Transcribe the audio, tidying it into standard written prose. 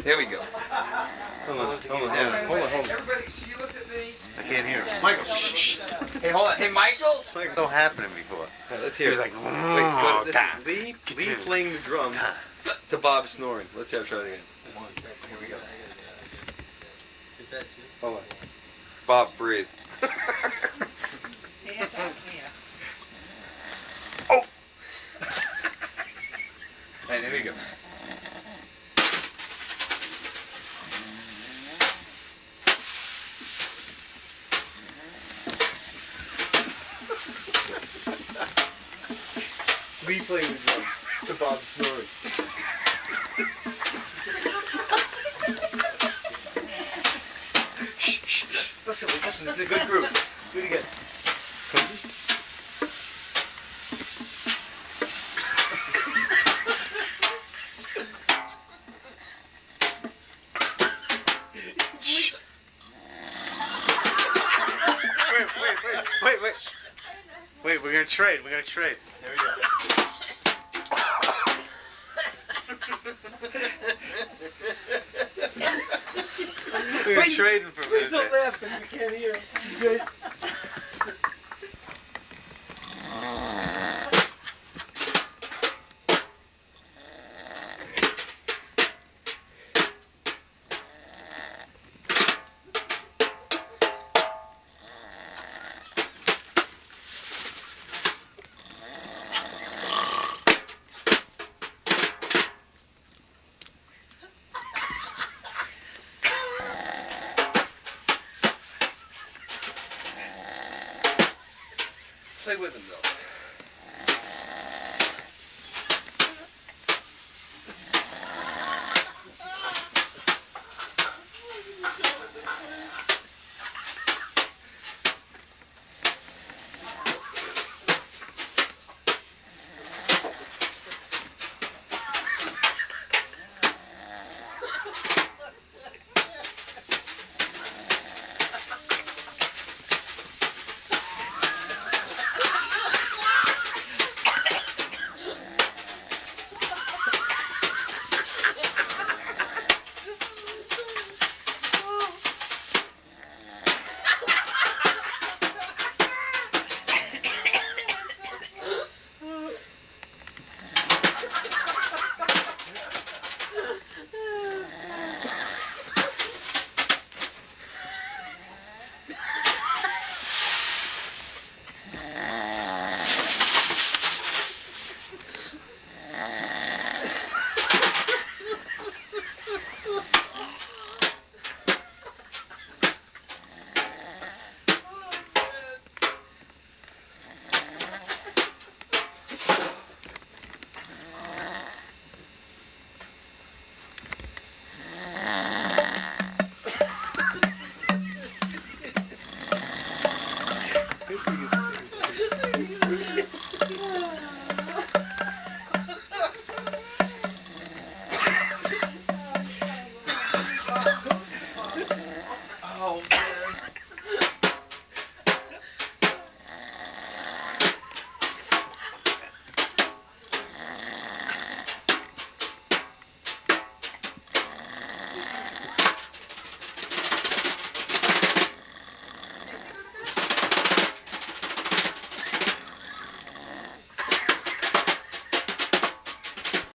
Here we go. Hold on. Everybody, she looked at me. I can't hear him. Michael, shh. Hey, hold on. Hey, Michael. It's so happening before. All right, let's hear He was it. like, Wait, this God. is Lee playing the drums to Bob snoring. Let's try it again. Here we go. Hold on. Bob, breathe. Oh! Hey, there we go. Lee playing the drums to Bob snoring. Shh. Listen, this is a good group. Do it again. Wait, we're gonna trade. Here we go. We're trading for a minute. Please don't laugh because we can't hear. This is great. Play with him though.